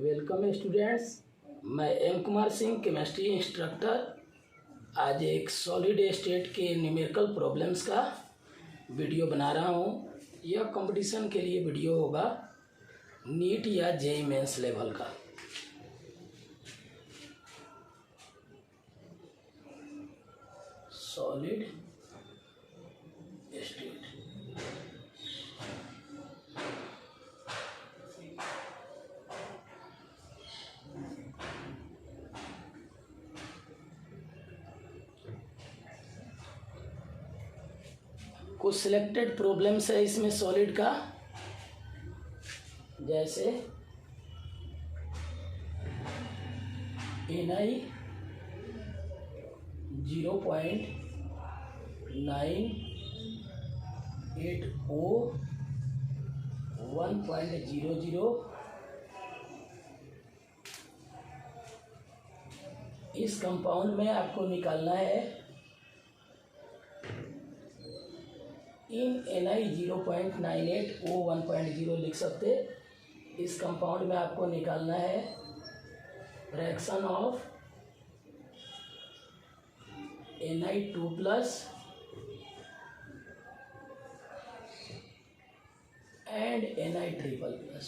Welcome students, मैं M Kumar Singh chemistry instructor आज एक सॉलिड स्टेट के न्यूमेरिकल प्रॉब्लम्स का वीडियो बना रहा हूँ। यह कंपटीशन के लिए वीडियो होगा नीट या जेईई मेंस लेवल का। सॉलिड स्टेट कुछ सिलेक्टेड प्रॉब्लम्स है इसमें सॉलिड का, जैसे Na 0.980 1.00 इस कंपाउंड में आपको निकालना है। इन Na 0.98 O 1.0 लिख सकते। इस कंपाउंड में आपको निकालना है fraction of Na2 plus and Na triple plus.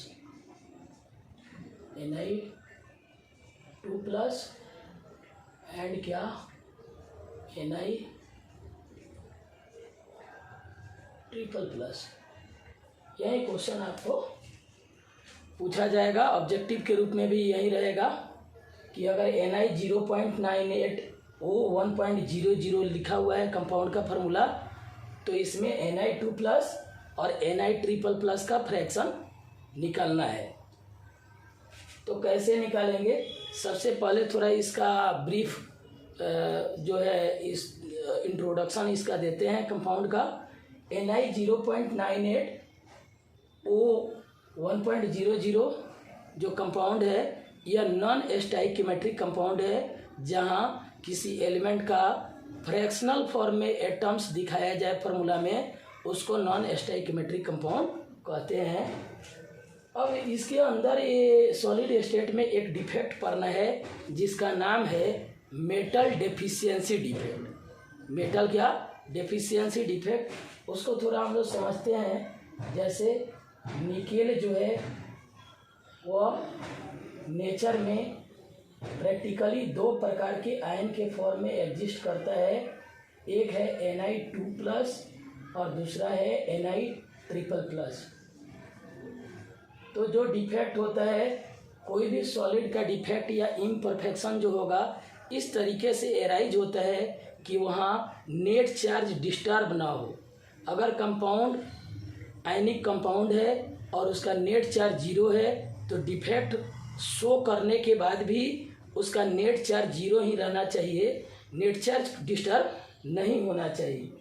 Na2 plus and क्या Na ट्रिपल प्लस। यही क्वेश्चन आपको पूछा जाएगा। ऑब्जेक्टिव के रूप में भी यही रहेगा कि अगर Na 0.98 O 1.00 लिखा हुआ है कंपाउंड का फार्मूला, तो इसमें Na2 प्लस और Na ट्रिपल प्लस का फ्रैक्शन निकालना है। तो कैसे निकालेंगे? सबसे पहले थोड़ा इसका ब्रीफ जो है इस इंट्रोडक्शन इसका देते हैं कंपाउंड का। Na 0.98 O 1.00 जो कंपाउंड है यह नॉन स्टोइकियोमेट्रिक कंपाउंड है, जहां किसी एलिमेंट का फ्रैक्शनल फॉर्म में एटम्स दिखाया जाए फार्मूला में, उसको नॉन स्टोइकियोमेट्रिक कंपाउंड कहते हैं। अब इसके अंदर ये सॉलिड स्टेट में एक डिफेक्ट पड़ना है जिसका नाम है मेटल डेफिशिएंसी डिफेक्ट। मेटल क्या? Deficiency defect. उसको थोड़ा हम लोग समझते हैं। जैसे निकेल जो है वह नेचर में प्रैक्टिकली दो प्रकार के आयन के फॉर्म में एग्जिस्ट करता है। एक है Na2 प्लस और दूसरा है Na ट्रिपल प्लस। तो जो डिफेक्ट होता है, कोई भी सॉलिड का डिफेक्ट या इम्परफेक्शन जो होगा इस तरीके से एराइज होता है कि वहाँ नेट चार्ज डिस्टर्ब ना हो। अगर कंपाउंड आयनिक कंपाउंड है और उसका नेट चार्ज जीरो है, तो डिफेक्ट शो करने के बाद भी उसका नेट चार्ज जीरो ही रहना चाहिए, नेट चार्ज डिस्टर्ब नहीं होना चाहिए।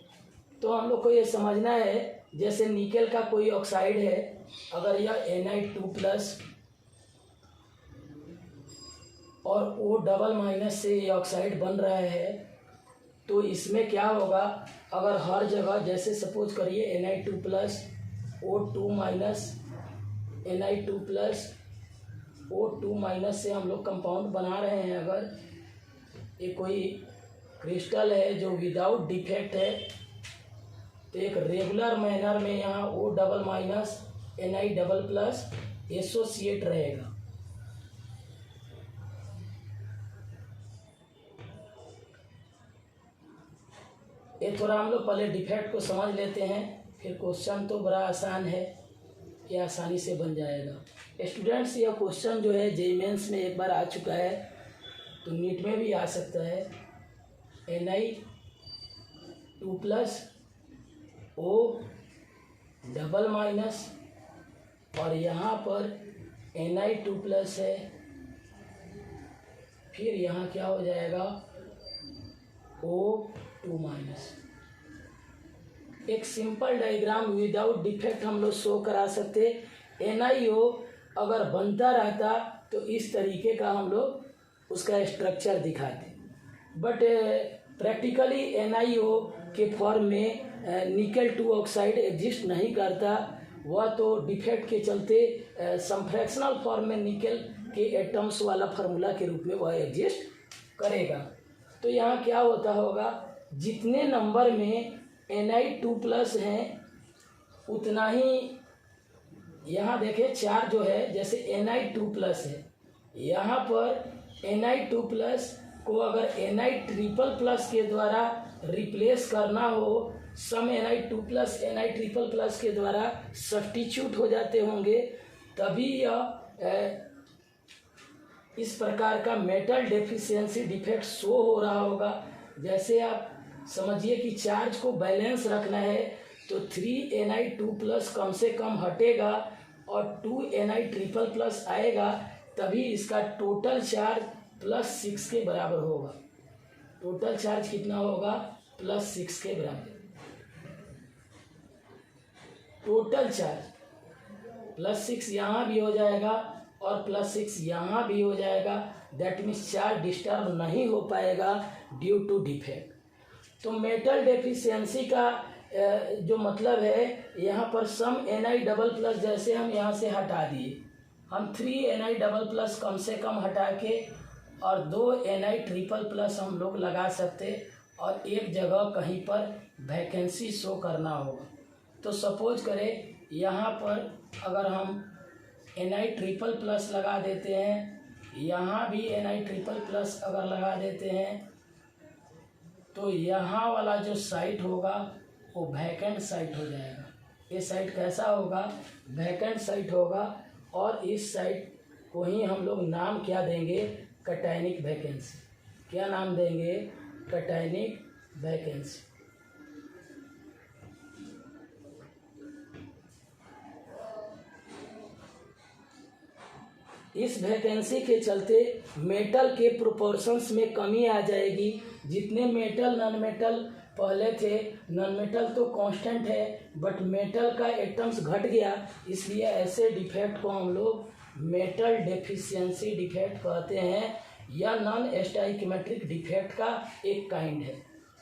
तो हम लोग को ये समझना है, जैसे निकेल का कोई ऑक्साइड है, अगर यह Na2 प्लस और O डबल माइनस से ये ऑक्साइड बन रहा है, तो इसमें क्या होगा? अगर हर जगह जैसे सपोज करिए Na2 plus O2 minus Na2 plus O2 minus से हम लोग कंपाउंड बना रहे हैं। अगर ये कोई क्रिस्टल है जो विदाउट डिफेक्ट है, तो एक रेगुलर मैनर में यहाँ O double minus Na double plus associate रहेगा। ये थोड़ा हम लोग पहले डिफेक्ट को समझ लेते हैं, फिर क्वेश्चन तो बड़ा आसान है, ये आसानी से बन जाएगा। स्टूडेंट्स, यह क्वेश्चन जो है जेईई मेंस में एक बार आ चुका है, तो नीट में भी आ सकता है। Na2 plus O double minus और यहाँ पर Na2 प्लस है, फिर यहाँ क्या हो जाएगा? O2 minus. एक सिंपल डायग्राम विदाउट डिफेक्ट हम लोग शो करा सकते। NiO अगर बनता रहता तो इस तरीके का हम लोग उसका स्ट्रक्चर दिखाते, बट प्रैक्टिकली NiO के फॉर्म में निकेल 2 ऑक्साइड एग्जिस्ट नहीं करता। वह तो डिफेक्ट के चलते सम फ्रैक्शनल फॉर्म में निकल के एटम्स वाला फार्मूला के रूप में वह एग्जिस्ट करेगा। तो यहाँ क्या होता होगा, जितने नंबर में Ni2+ हैं उतना ही यहाँ देखें चार जो है, जैसे Ni2+ है, यहाँ पर Ni2+ को अगर Ni++ के द्वारा रिप्लेस करना हो, सम Ni2+ Ni++ के द्वारा सब्स्टिट्यूट हो जाते होंगे, तभी यह इस प्रकार का मेटल डेफिशिएंसी डिफेक्ट शो हो रहा होगा। जैसे आप समझिए कि चार्ज को बैलेंस रखना है तो 3Ni2+ कम से कम हटेगा और 2Ni++ आएगा, तभी इसका टोटल चार्ज +6 के बराबर होगा। टोटल चार्ज कितना होगा? +6 के बराबर। टोटल चार्ज +6 यहाँ भी हो जाएगा और +6 यहाँ भी हो जाएगा। दैट मीन्स चार्ज डिस्टर्ब नहीं हो पाएगा ड्यू टू डिफेक्ट। तो मेटल डेफिशिएंसी का जो मतलब है, यहाँ पर सम Ni++ जैसे हम यहाँ से हटा दिए, हम 3Ni++ कम से कम हटा के और 2 Ni++ हम लोग लगा सकते और एक जगह कहीं पर वैकेंसी शो करना होगा। तो सपोज करें यहाँ पर अगर हम Ni++ लगा देते हैं, यहाँ भी Ni++ अगर लगा देते हैं, तो यहाँ वाला जो साइट होगा वो वैकेंट साइट हो जाएगा। ये साइट कैसा होगा? वैकेंट साइट होगा। और इस साइट को ही हम लोग नाम क्या देंगे? Cationic vacancy. क्या नाम देंगे? Cationic vacancy. इस वैकेंसी के चलते मेटल के प्रोपोर्शंस में कमी आ जाएगी। जितने मेटल नॉन मेटल पहले थे, नॉन मेटल तो कांस्टेंट है, बट मेटल का एटम्स घट गया, इसलिए ऐसे डिफेक्ट को हम लोग मेटल डेफिशिएंसी डिफेक्ट कहते हैं, या नॉन स्टोइकियोमेट्रिक डिफेक्ट का एक काइंड है,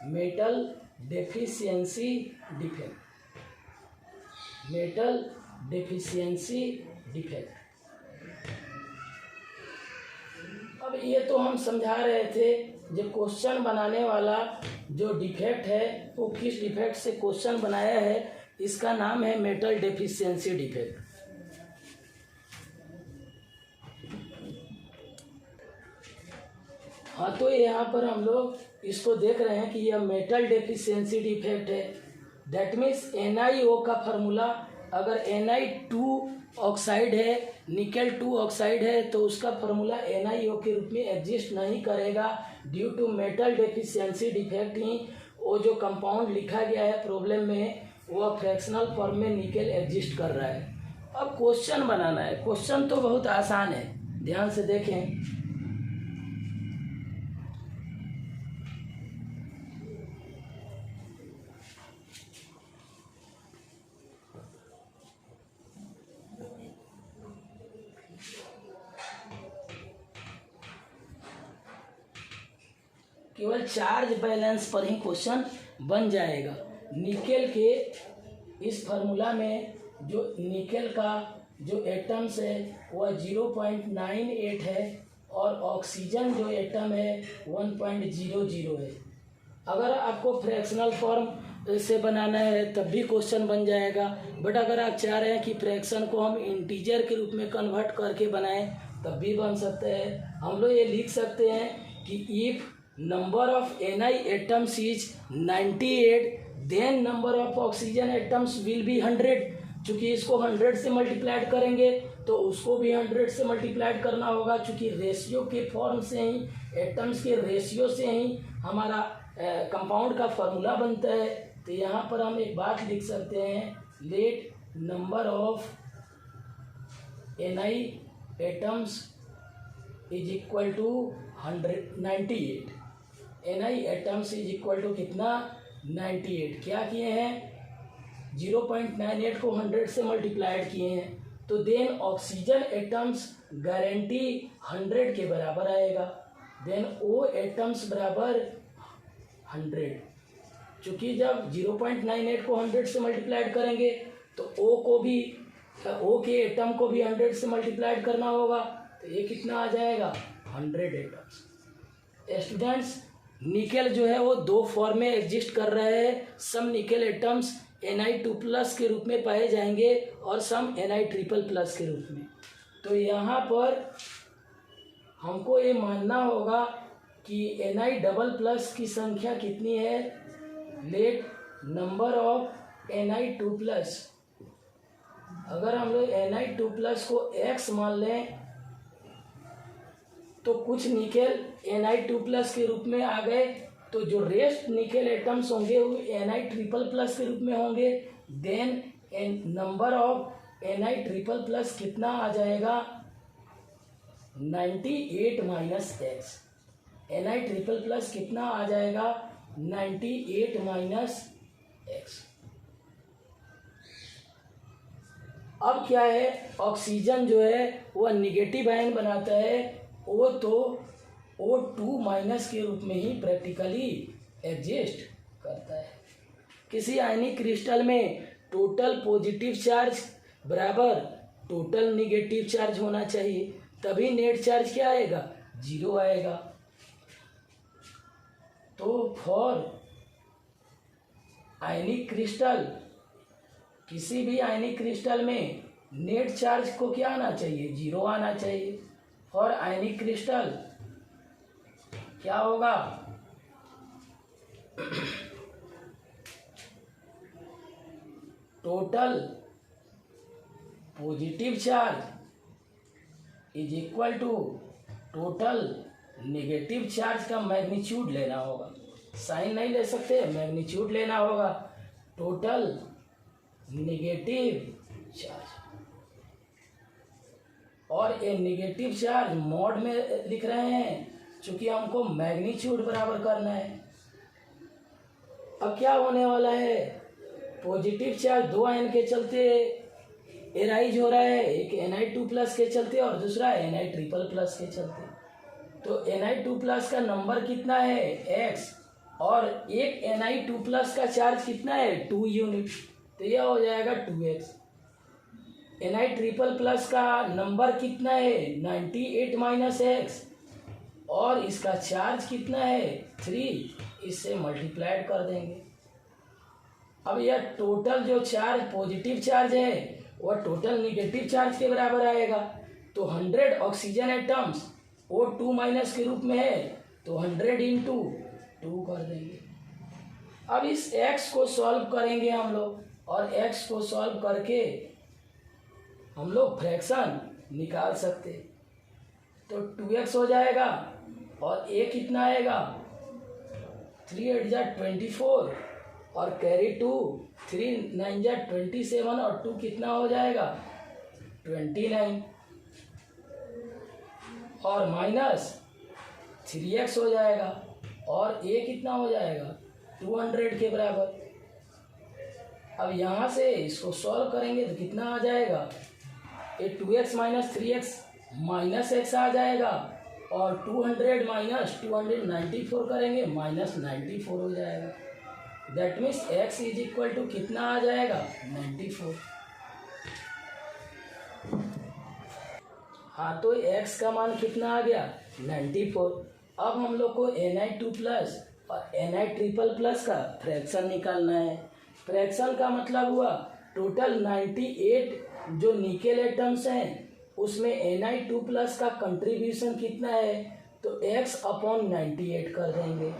metal deficiency defect. Metal deficiency defect. अब ये तो हम समझा रहे थे, जो क्वेश्चन बनाने वाला जो डिफेक्ट है वो किस डिफेक्ट से क्वेश्चन बनाया है, इसका नाम है मेटल डेफिशिएंसी डिफेक्ट। हाँ, तो यहाँ पर हम लोग इसको देख रहे हैं कि यह मेटल डेफिशिएंसी डिफेक्ट है। दैट मीन्स NiO का फार्मूला, अगर Ni2 ऑक्साइड है, निकेल 2 ऑक्साइड है, तो उसका फार्मूला NiO के रूप में एग्जिस्ट नहीं करेगा। Due to metal deficiency defect ही वो जो कंपाउंड लिखा गया है प्रॉब्लम में, वह फ्रैक्शनल फॉर्म में निकेल एग्जिस्ट कर रहा है। अब क्वेश्चन बनाना है। क्वेश्चन तो बहुत आसान है, ध्यान से देखें। केवल चार्ज बैलेंस पर ही क्वेश्चन बन जाएगा। निकेल के इस फार्मूला में जो निकेल का जो एटम्स है वह 0.98 है और ऑक्सीजन जो एटम है 1.00 है। अगर आपको फ्रैक्शनल फॉर्म से बनाना है तब भी क्वेश्चन बन जाएगा, बट अगर आप चाह रहे हैं कि फ्रैक्शन को हम इंटीजर के रूप में कन्वर्ट करके बनाएं तब भी बन सकते हैं। हम लोग ये लिख सकते हैं कि if number of Ni atoms is 98, then number of oxygen atoms will be 100। चूँकि इसको 100 से मल्टीप्लाइड करेंगे तो उसको भी 100 से मल्टीप्लाइड करना होगा, चूँकि रेशियो के फॉर्म से ही, एटम्स के रेशियो से ही हमारा कंपाउंड का फार्मूला बनता है। तो यहाँ पर हम एक बात लिख सकते हैं, let number of Ni atoms is equal to 98। Ni atoms is equal to कितना? 98। क्या किए हैं? 0.98 को 100 से मल्टीप्लाइड किए हैं, तो देन ऑक्सीजन एटम्स गारंटी 100 के बराबर आएगा। देन O एटम्स बराबर 100। चूँकि जब 0.98 को 100 से मल्टीप्लाइड करेंगे तो O को भी ओ के एटम को भी 100 से मल्टीप्लाइड करना होगा, तो ये कितना आ जाएगा 100 एटम्स। स्टूडेंट्स, निकेल जो है वो दो फॉर्म में एग्जिस्ट कर रहे हैं। सम निकेल एटम्स Na2+ के रूप में पाए जाएंगे और सम Na3++ के रूप में। तो यहाँ पर हमको ये मानना होगा कि Na++ की संख्या कितनी है। लेट नंबर ऑफ Na2+, अगर हम लोग Na2+ को x मान लें तो कुछ निकेल Na2+ के रूप में आ गए, तो जो रेस्ट निकेल एटम्स होंगे वो Na3++ के रूप में होंगे। देन नंबर ऑफ Na3++ कितना आ जाएगा 98 माइनस एक्स। Na3++ कितना आ जाएगा 98 माइनस एक्स। अब क्या है, ऑक्सीजन जो है वह निगेटिव आयन बनाता है, वो तो O2- के रूप में ही प्रैक्टिकली एग्जिस्ट करता है। किसी आयनिक क्रिस्टल में टोटल पॉजिटिव चार्ज बराबर टोटल निगेटिव चार्ज होना चाहिए, तभी नेट चार्ज क्या आएगा 0 आएगा। तो फॉर आयनिक क्रिस्टल, किसी भी आयनिक क्रिस्टल में नेट चार्ज को क्या आना चाहिए 0 आना चाहिए। फॉर आयनिक क्रिस्टल क्या होगा total positive charge is equal to total negative charge का मैग्नीट्यूड लेना होगा। साइन नहीं ले सकते, मैग्नीट्यूड लेना होगा। टोटल नेगेटिव चार्ज, और ये नेगेटिव चार्ज मॉड में लिख रहे हैं क्योंकि हमको मैग्नीट्यूड बराबर करना है। अब क्या होने वाला है, पॉजिटिव चार्ज दो आयन के चलते एराइज हो रहा है, एक Na2+ के चलते और दूसरा Na3++ के चलते। तो Na2+ का नंबर कितना है x, और एक Na2+ का चार्ज कितना है 2 यूनिट, तो यह हो जाएगा 2x। Na3++ का नंबर कितना है 98 माइनस एक्स, और इसका चार्ज कितना है 3, इससे मल्टीप्लाइड कर देंगे। अब यह टोटल जो चार्ज पॉजिटिव चार्ज है वह टोटल निगेटिव चार्ज के बराबर आएगा। तो 100 ऑक्सीजन एटम्स O2- के रूप में है, तो 100 इंटू 2 कर देंगे। अब इस x को सॉल्व करेंगे हम लोग, और x को सॉल्व करके हम लोग फ्रैक्शन निकाल सकते। तो 2x हो जाएगा, और a कितना आएगा 3 8 जा 24, और कैरी 2 3 9 जा 27, और 2 कितना हो जाएगा 29, और माइनस 3x हो जाएगा, और a कितना हो जाएगा 200 के बराबर। अब यहाँ से इसको सॉल्व करेंगे तो कितना आ जाएगा, ये 2x minus 3x minus x आ जाएगा, और 200 माइनस 294 करेंगे माइनस 94 हो जाएगा। That means x is equal to कितना आ जाएगा 94। हाँ, तो x का मान कितना आ गया 94। अब हम लोग को Na2+ और Na3++ का फ्रैक्शन निकालना है। फ्रैक्शन का मतलब हुआ टोटल 98 जो निकेल एटम्स हैं उसमें Na2+ का कंट्रीब्यूशन कितना है, तो x/98 कर देंगे।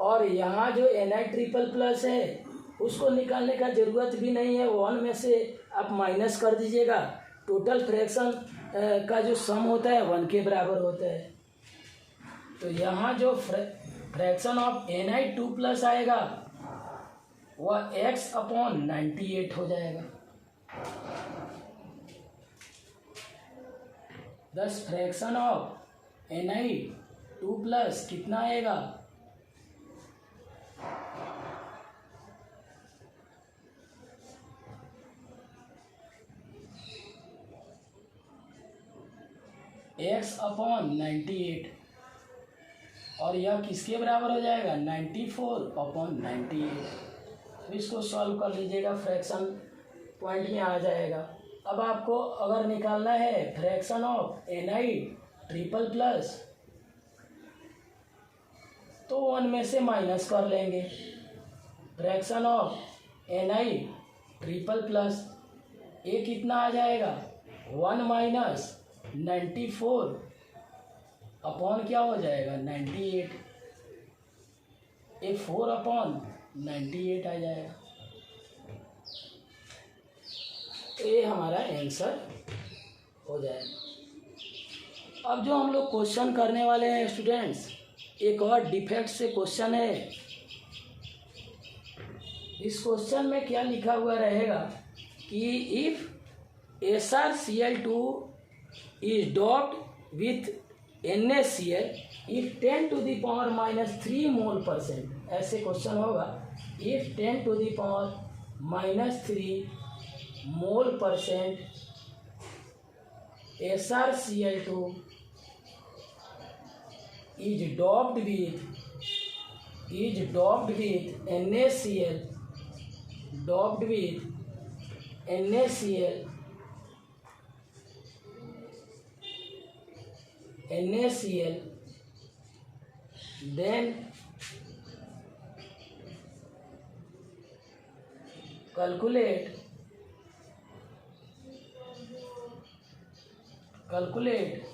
और यहाँ जो Na3++ है उसको निकालने का ज़रूरत भी नहीं है, 1 में से आप माइनस कर दीजिएगा। टोटल फ्रैक्शन का जो सम होता है 1 के बराबर होता है। तो यहाँ जो फ्रैक्शन ऑफ Na2+ आएगा वह x/98 हो जाएगा। दस फ्रैक्शन ऑफ Na2+ कितना आएगा x/98, और यह किसके बराबर हो जाएगा 94/98। तो इसको सॉल्व कर लीजिएगा, फ्रैक्शन पॉइंट में आ जाएगा। अब आपको अगर निकालना है फ्रैक्शन ऑफ Na++ तो 1 में से माइनस कर लेंगे। फ्रैक्शन ऑफ Na++, ये कितना आ जाएगा 1 माइनस 94 अपॉन क्या हो जाएगा 98, ये 4/98 आ जाएगा। तो ये हमारा आंसर हो जाएगा। अब जो हम लोग क्वेश्चन करने वाले हैं स्टूडेंट्स, एक और डिफेक्ट से क्वेश्चन है। इस क्वेश्चन में क्या लिखा हुआ रहेगा कि if SrCl2 is doped with NaCl if 10⁻³ मोल%, ऐसे क्वेश्चन होगा। If 10⁻³ mole% SrCl2 is doped with NaCl, then calculate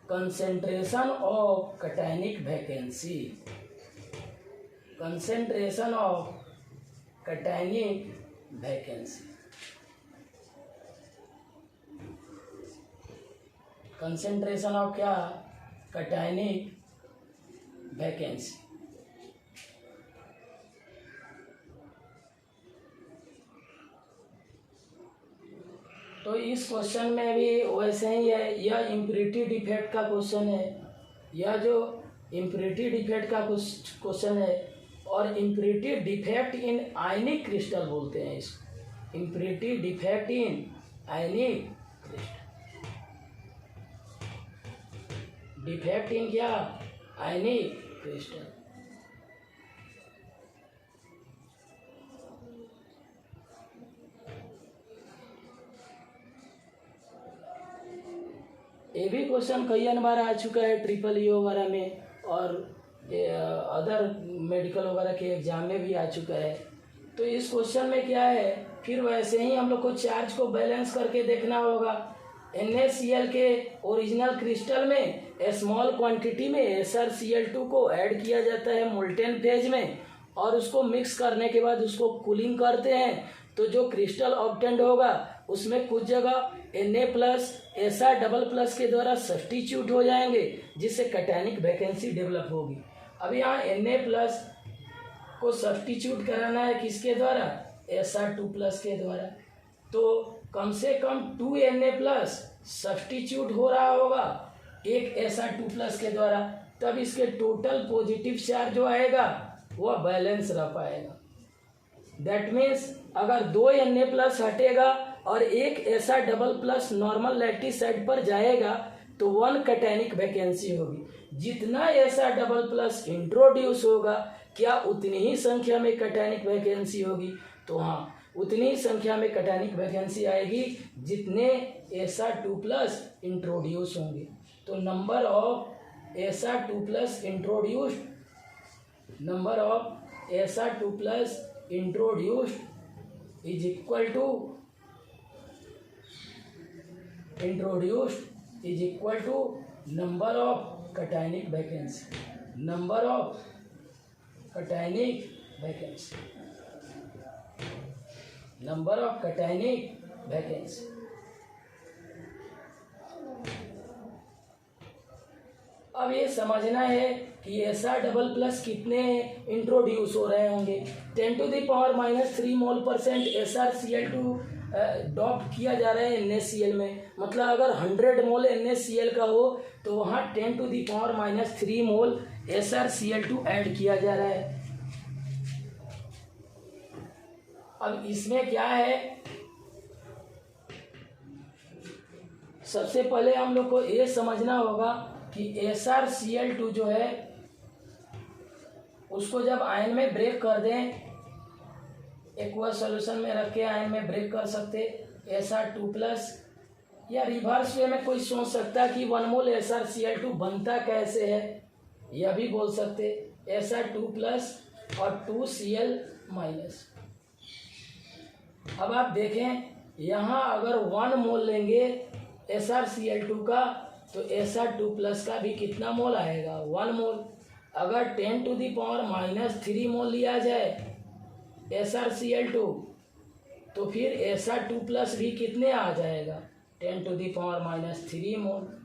concentration of cationic vacancy, concentration of cationic vacancy, concentration of क्या cationic vacancy। तो इस क्वेश्चन में भी वैसे ही है, यह इम्प्योरिटी डिफेक्ट का क्वेश्चन है। यह जो इम्प्योरिटी डिफेक्ट का क्वेश्चन है, और impurity defect in ionic crystal बोलते हैं इसको, impurity defect in ionic crystal, defect in क्या आयनिक क्रिस्टल। ये भी क्वेश्चन कई बार आ चुका है EEE वगैरह में, और अदर मेडिकल वगैरह के एग्जाम में भी आ चुका है। तो इस क्वेश्चन में क्या है, फिर वैसे ही हम लोग को चार्ज को बैलेंस करके देखना होगा। NaCl के ओरिजिनल क्रिस्टल में स्मॉल क्वांटिटी में SrCl2 को ऐड किया जाता है मोल्टेन फेज में, और उसको मिक्स करने के बाद उसको कूलिंग करते हैं। तो जो क्रिस्टल ऑब्टेंड होगा उसमें कुछ जगह Na+ Sr++ के द्वारा सब्स्टिट्यूट हो जाएंगे, जिससे कैटायनिक वैकेंसी डेवलप होगी। अब यहाँ Na+ को सब्स्टिट्यूट कराना है किसके द्वारा, Sr2+ के द्वारा। तो कम से कम 2 Na+ सब्स्टिट्यूट हो रहा होगा एक Sr2+ के द्वारा, तब इसके टोटल पॉजिटिव चार्ज जो आएगा वह बैलेंस रह पाएगा। दैट मीन्स अगर 2 Na+ हटेगा और एक Sr++ नॉर्मल लैटिस साइड पर जाएगा तो 1 कैटायनिक वैकेंसी होगी। जितना Sr++ इंट्रोड्यूस होगा, क्या उतनी ही संख्या में कैटायनिक वैकेंसी होगी? तो हाँ, उतनी ही संख्या में कैटायनिक वैकेंसी आएगी जितने Sr2+ इंट्रोड्यूस होंगे। तो number of Sr2+ introduced, number of Sr2+ introduced is equal to number of cationic vacancy, number of cationic vacancy, number of cationic vacancy। अब ये समझना है कि Sr++ कितने इंट्रोड्यूस हो रहे होंगे। 10⁻³ मोल% SrCl2 डॉप्ट किया जा रहा है NaCl में। मतलब अगर 100 मोल NaCl का हो तो वहाँ 10⁻³ मोल SrCl2 ऐड किया जा रहा है। अब इसमें क्या है, सबसे पहले हम लोग को ये समझना होगा कि SrCl2 जो है उसको जब आयन में ब्रेक कर दें, एक्वा सॉल्यूशन में रख के आयन में ब्रेक कर सकते, SR2+, या रिवर्स वे में कोई सोच सकता है कि 1 मोल SrCl2 बनता कैसे है, यह भी बोल सकते, SR2+ और 2Cl-। अब आप देखें यहाँ अगर 1 मोल लेंगे SrCl2 का तो SR2+ का भी कितना मोल आएगा, 1 मोल। अगर 10⁻³ मोल लिया जाए SrCl2 तो फिर SR2+ भी कितने आ जाएगा, 10⁻³ मोल।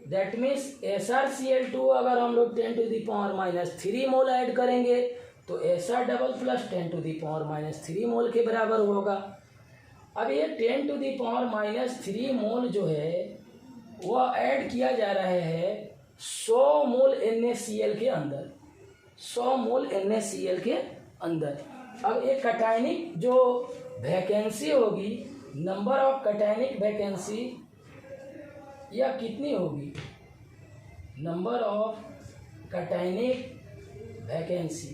दैट मीन्स SrCl2 अगर हम लोग 10⁻³ मोल ऐड करेंगे तो SR++ 10⁻³ मोल के बराबर होगा। अब ये 10⁻³ मोल जो है वह ऐड किया जा रहा है 100 मोल NaCl के अंदर, 100 मोल NaCl के अंदर। अब एक कटायनिक जो वैकेंसी होगी, नंबर ऑफ कटायनिक वैकेंसी, यह कितनी होगी, number of cationic vacancy,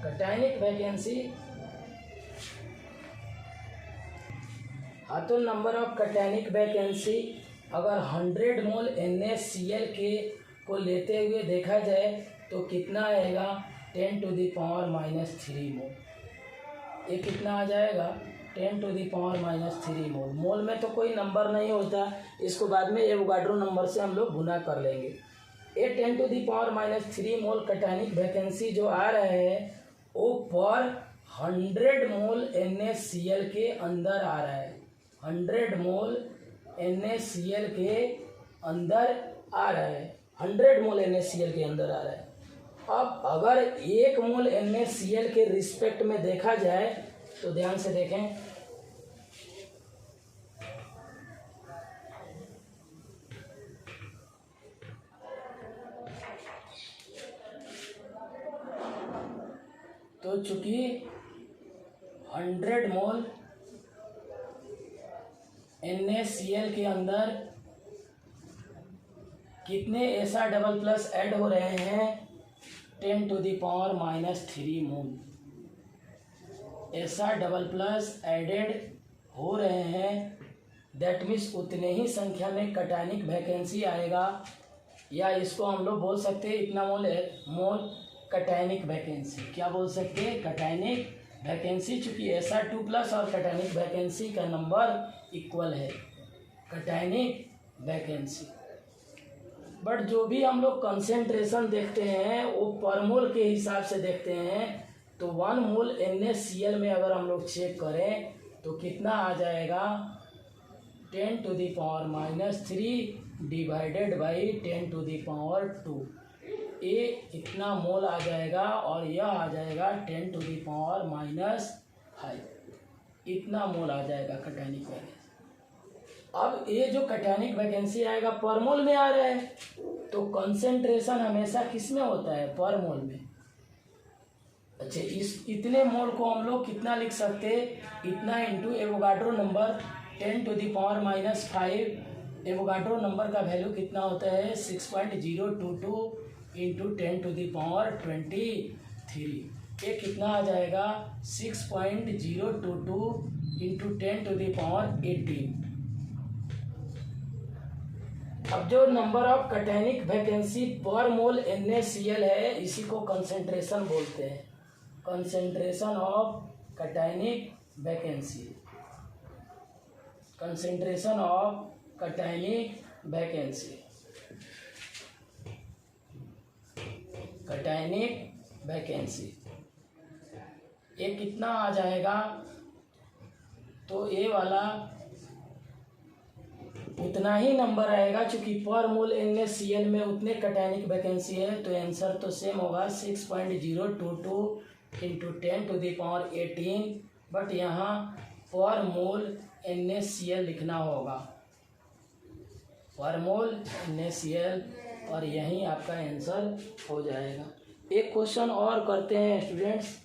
cationic vacancy. हाँ, तो नंबर ऑफ कटायनिक वैकेंसी अगर 100 मोल NaCl के को लेते हुए देखा जाए तो कितना आएगा, 10⁻³ मोल। ये कितना आ जाएगा, 10⁻³ मोल। मोल में तो कोई नंबर नहीं होता, इसको बाद में एवोगाड्रो नंबर से हम लोग गुना कर लेंगे। ये 10⁻³ मोल कटायनिक वैकेंसी जो आ रहे हैं वो पर 100 मोल NaCl के अंदर आ रहा है, 100 मोल NaCl के अंदर आ रहा है, 100 मोल NaCl के अंदर आ रहा है। अब अगर 1 मोल NaCl के रिस्पेक्ट में देखा जाए तो ध्यान से देखें, तो चूंकि 100 मोल NaCl के अंदर कितने SR++ ऐड हो रहे हैं, 10⁻³ मोल SR++ एडेड हो रहे हैं। दैट मीन्स उतने ही संख्या में कटायनिक वैकेंसी आएगा, या इसको हम लोग बोल सकते हैं इतना मोल कटायनिक वैकेंसी। क्या बोल सकते हैं, कटायनिक वैकेंसी। चूंकि SR2+ और कटायनिक वैकेंसी का नंबर इक्वल है, कटायनिक वैकेंसी। बट जो भी हम लोग कंसेंट्रेशन देखते हैं वो पर मोल के हिसाब से देखते हैं। तो 1 मोल NaCl में अगर हम लोग चेक करें तो कितना आ जाएगा, 10⁻³ डिवाइडेड बाई 10⁻²। ये इतना मोल आ जाएगा और यह आ जाएगा 10⁻⁵, इतना मोल आ जाएगा कटायनिक वैकेंसी। अब ये जो कटायनिक वैकेंसी आएगा पर मोल में आ रहा है, तो कंसेंट्रेशन हमेशा किस में होता है, पर मोल में। अच्छा, इस इतने मोल को हम लोग कितना लिख सकते हैं, इतना into Avogadro number 10⁻⁵। Avogadro number का वैल्यू कितना होता है, 6.022 इंटू 10⁻23। ये कितना आ जाएगा, 6.022 इंटू 10⁻18। अब जो नंबर ऑफ कटायनिक वैकेंसी पर मोल NaCl है, इसी को कंसेंट्रेशन बोलते हैं, concentration of cationic vacancy, concentration of cationic vacancy, cationic vacancy. ये कितना आ जाएगा, तो ये वाला उतना ही नंबर आएगा, चूंकि पर मोल NaCl में उतने कटायनिक वैकेंसी है, तो आंसर तो सेम होगा 6.022 इंटू 10⁻18। बट यहाँ पर मोल NaCl लिखना होगा, पर मोल NaCl, और यही आपका आंसर हो जाएगा। एक क्वेश्चन और करते हैं स्टूडेंट्स।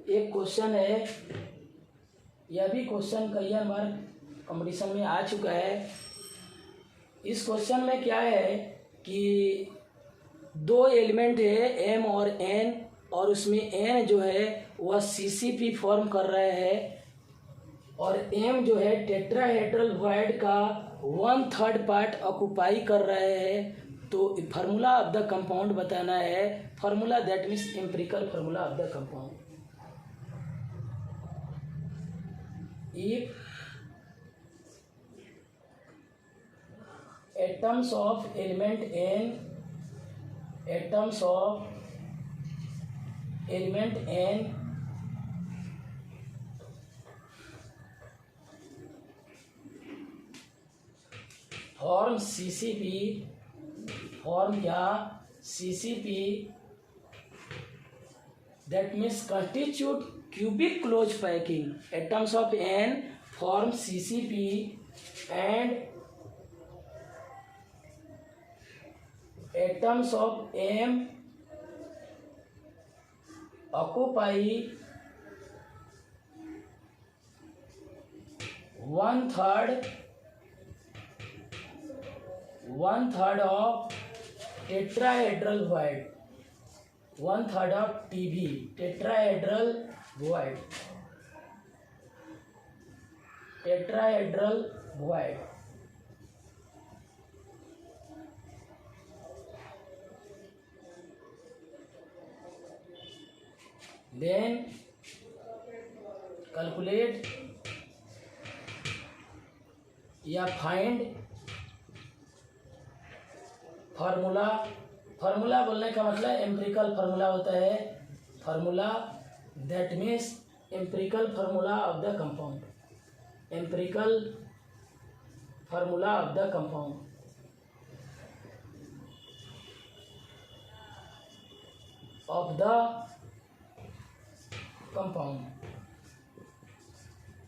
एक क्वेश्चन है, यह भी क्वेश्चन कई बार कंपटीशन में आ चुका है। इस क्वेश्चन में क्या है कि दो एलिमेंट है एम और एन, और उसमें एन जो है वह सीसीपी फॉर्म कर रहे हैं और एम जो है टेट्राहेड्रल वॉइड का 1/3 पार्ट ऑक्युपाई कर रहे हैं। तो फार्मूला ऑफ द कंपाउंड बताना है। Formula that means empirical formula of the compound. If atoms of element n form CCP that means constitute cubic closed packing. Atoms of n form CCP and atoms of m occupy 1/3 of tetrahedral void, 1/3 of TV tetrahedral void. Then calculate या find formula बोलने का मतलब empirical formula होता है। Formula that means empirical formula of the compound, empirical formula of the compound.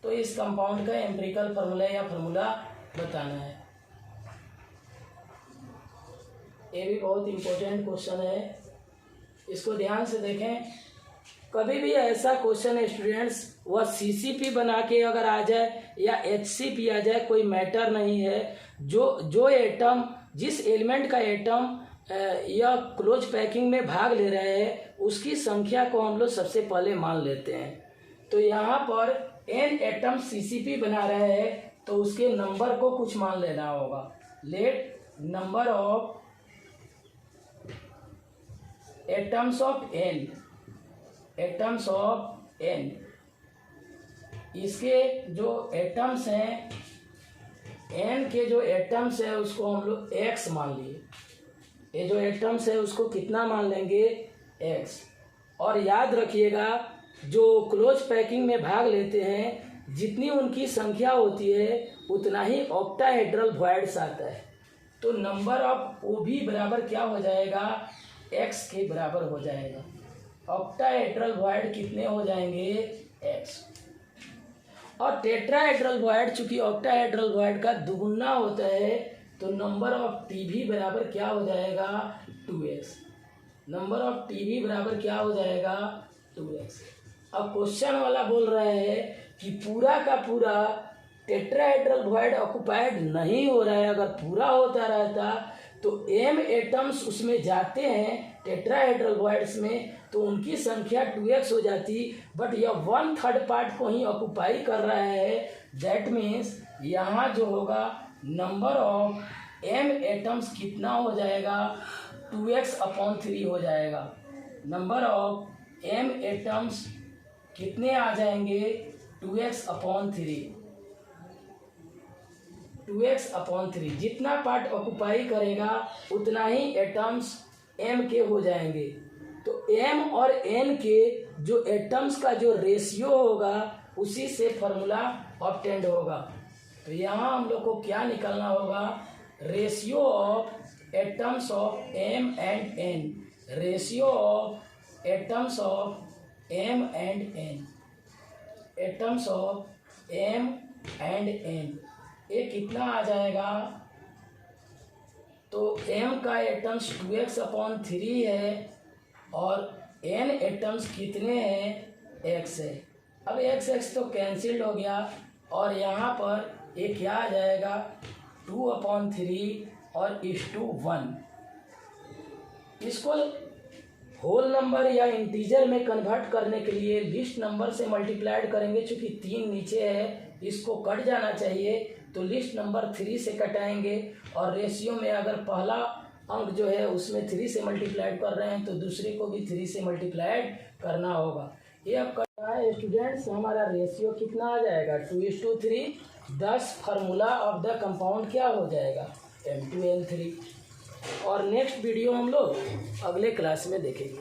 तो इस compound का empirical formula या फार्मूला बताना है। ये भी बहुत इम्पोर्टेंट क्वेश्चन है, इसको ध्यान से देखें। कभी भी ऐसा क्वेश्चन है स्टूडेंट्स, वह सीसीपी बना के अगर आ जाए या एचसीपी आ जाए, कोई मैटर नहीं है। जो एटम, जिस एलिमेंट का एटम या क्लोज पैकिंग में भाग ले रहे हैं, उसकी संख्या को हम लोग सबसे पहले मान लेते हैं। तो यहाँ पर एन एटम सीसीपी बना रहे हैं, तो उसके नंबर को कुछ मान लेना होगा। Let number of atoms of N, इसके जो एटम्स हैं, एन के जो एटम्स है उसको हम लोग एक्स मान लिए। ये जो एटम्स है उसको कितना मान लेंगे, एक्स। और याद रखिएगा, जो क्लोज पैकिंग में भाग लेते हैं, जितनी उनकी संख्या होती है उतना ही ऑक्टाहेड्रल वॉइड्स आता है। तो नंबर ऑफ ओ भी बराबर क्या हो जाएगा, एक्स के बराबर हो जाएगा। ऑक्टाहेड्रल वॉइड कितने हो जाएंगे, एक्स। और टेट्राहेड्रल वॉइड चूंकि ऑक्टाहेड्रल वॉइड का दुगुना होता है, तो नंबर ऑफ टीवी बराबर क्या हो जाएगा, 2x। नंबर ऑफ टीवी बराबर क्या हो जाएगा, 2x। अब क्वेश्चन वाला बोल रहे हैं कि पूरा का पूरा टेट्राहेड्रल वॉइड ऑक्युपाइड नहीं हो रहा है। अगर पूरा होता रहता तो m एटम्स उसमें जाते हैं टेट्राहेड्रल वॉइड्स में, तो उनकी संख्या 2x हो जाती। बट यह 1/3 पार्ट को ही ऑक्युपाई कर रहा है। दैट मीन्स यहाँ जो होगा नंबर ऑफ m एटम्स कितना हो जाएगा, 2x/3 हो जाएगा। नंबर ऑफ m एटम्स कितने आ जाएंगे, 2x/3। 2x/3 जितना पार्ट ऑक्युपाई करेगा उतना ही एटम्स m के हो जाएंगे। तो m और n के जो एटम्स का जो रेशियो होगा उसी से फॉर्मूला ऑब्टेंड होगा। तो यहाँ हम लोग को क्या निकालना होगा, ratio of atoms of m and n, ratio of atoms of m and n, atoms of m and n। ये कितना आ जाएगा, तो m का एटम्स 2x/3 है और n एटम्स कितने हैं, x है। अब x तो कैंसिल्ड हो गया और यहाँ पर ये क्या आ जाएगा 2/3 और /1। इसको होल नंबर या इंटीजर में कन्वर्ट करने के लिए लिस्ट नंबर से मल्टीप्लाइड करेंगे। चूँकि 3 नीचे है इसको कट जाना चाहिए, तो लिस्ट नंबर 3 से कटाएंगे। और रेशियो में अगर पहला अंक जो है उसमें 3 से मल्टीप्लाइड कर रहे हैं तो दूसरे को भी 3 से मल्टीप्लाइड करना होगा। ये अब करना है स्टूडेंट्स, हमारा रेशियो कितना आ जाएगा 2:3। दस फार्मूला ऑफ द कंपाउंड क्या हो जाएगा M2N3। और नेक्स्ट वीडियो हम लोग अगले क्लास में देखेंगे।